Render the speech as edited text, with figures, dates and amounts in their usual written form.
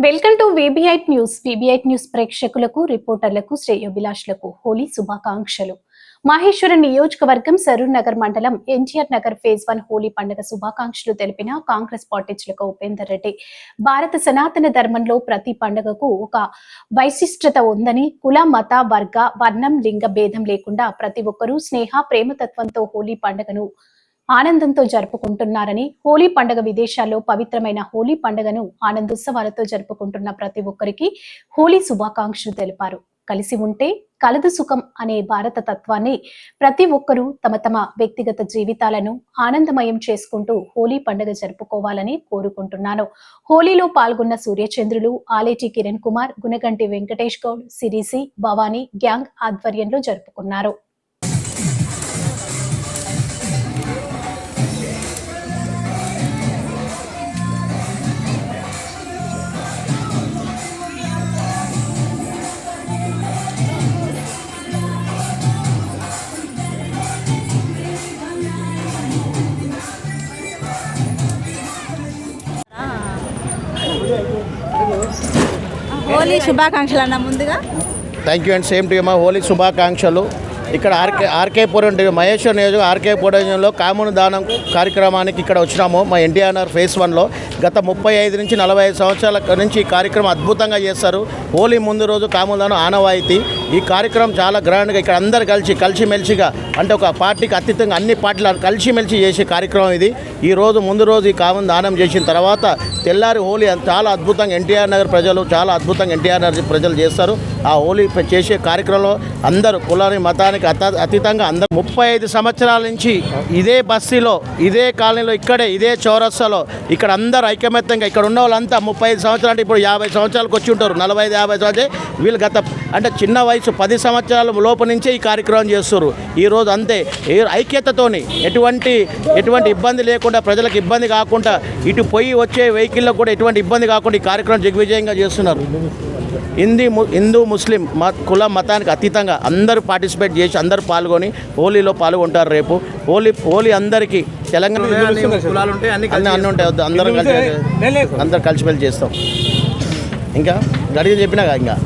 Welcome to VB8 news. VB8 news ప్రేక్షకులకు, రిపోర్టర్లకు, శ్రేయోభిలాషులకు హోలీ శుభాకాంక్షలు. మహేశ్వరం నియోజకవర్గం సరూర్ నగర్ మండలం ఎన్టీఆర్ నగర్ ఫేజ్ 1 హోలీ పండుగ శుభాకాంక్షలు తెలిపిన కాంగ్రెస్ పార్టీ చిలక ఉపేందర్ రెడ్డి, భారత సనాతన ధర్మంలో ప్రతి పండుగకు ఒక వైశిష్టత ఉందని, కుల మత వర్గ వర్ణం లింగ భేదం లేకుండా ప్రతి ఒక్కరూ స్నేహ ప్రేమతత్వంతో హోలీ పండుగను ఆనందంతో జరుపుకుంటున్నారని, హోలీ పండుగ విదేశాల్లో పవిత్రమైన హోలీ పండుగను ఆనందోత్సవాలతో జరుపుకుంటున్న ప్రతి ఒక్కరికి హోలీ శుభాకాంక్షలు తెలిపారు. కలిసి ఉంటే కలదు సుఖం అనే భారత తత్వాన్ని ప్రతి ఒక్కరూ తమ తమ వ్యక్తిగత జీవితాలను ఆనందమయం చేసుకుంటూ హోలీ పండుగ జరుపుకోవాలని కోరుకుంటున్నాను. హోలీలో పాల్గొన్న సూర్యచంద్రులు, ఆలేటి కిరణ్ కుమార్, గునగంటి వెంకటేష్ గౌడ్, సిరిసి, భవానీ గ్యాంగ్ ఆధ్వర్యంలో జరుపుకున్నారు. హోలీ శుభాకాంక్షలు అన్న ముందుగా. Thank you and same to మా హోలీ శుభాకాంక్షలు. ఇక్కడ ఆర్కేపురం మహేశ్వర్ నియోజక ఆర్కేపురంలో కామును దానం కార్యక్రమానికి ఇక్కడ వచ్చినాము. మా ఎన్టీఆర్ ఫేజ్ 1లో గత 35 నుంచి 45 సంవత్సరాల నుంచి ఈ కార్యక్రమం అద్భుతంగా చేస్తారు. హోలీ ముందు రోజు కామును దానం ఆనవాయితీ. ఈ కార్యక్రమం చాలా గ్రాండ్గా ఇక్కడ అందరు కలిసిమెలిసిగా, అంటే ఒక పార్టీకి అతీతంగా అన్ని పార్టీలు కలిసిమెలిసి చేసే కార్యక్రమం ఇది. ఈ రోజు ముందు రోజు ఈ కామును దానం చేసిన తర్వాత తెల్లారి హోలీ చాలా అద్భుతంగా ఎన్టీఆర్ నగర్ ప్రజలు చాలా అద్భుతంగా ఎన్టీఆర్ నగర్ ప్రజలు చేస్తారు. ఆ హోలీ చేసే కార్యక్రమంలో అందరూ కులానికి మతానికి అతీతంగా అందరూ 35 సంవత్సరాల నుంచి ఇదే బస్తీలో, ఇదే కాలనీలో, ఇదే చౌరస్తాలో ఇక్కడ అందరూ ఐకమత్యంగా ఇక్కడ ఉన్న వాళ్ళంతా 35 సంవత్సరాలు అంటే ఇప్పుడు 50 సంవత్సరాలకు వచ్చి ఉంటారు. 45-50 సంవత్సరాలు వీళ్ళు అంటే చిన్న వయసు 10 సంవత్సరాల లోపు నుంచే ఈ కార్యక్రమం చేస్తారు. ఈరోజు అంతే ఐక్యతతోని ఎటువంటి ఇబ్బంది లేకుండా, ప్రజలకు ఇబ్బంది కాకుండా, ఇటు పోయి వచ్చే వెహికల్లో కూడా ఎటువంటి ఇబ్బంది కాకుండా ఈ కార్యక్రమం దిగ్విజయంగా చేస్తున్నారు. హిందూ ముస్లిం కుల మతానికి అతీతంగా అందరూ పార్టిసిపేట్ చేసి అందరూ పాల్గొని హోలీలో పాల్గొంటారు. రేపు హోలీ అందరికీ తెలంగాణ అన్నీ ఉంటాయి. అందరూ కలిసిమెలిసి చేస్తాం. ఇంకా గడిగా చెప్పినా ఇంకా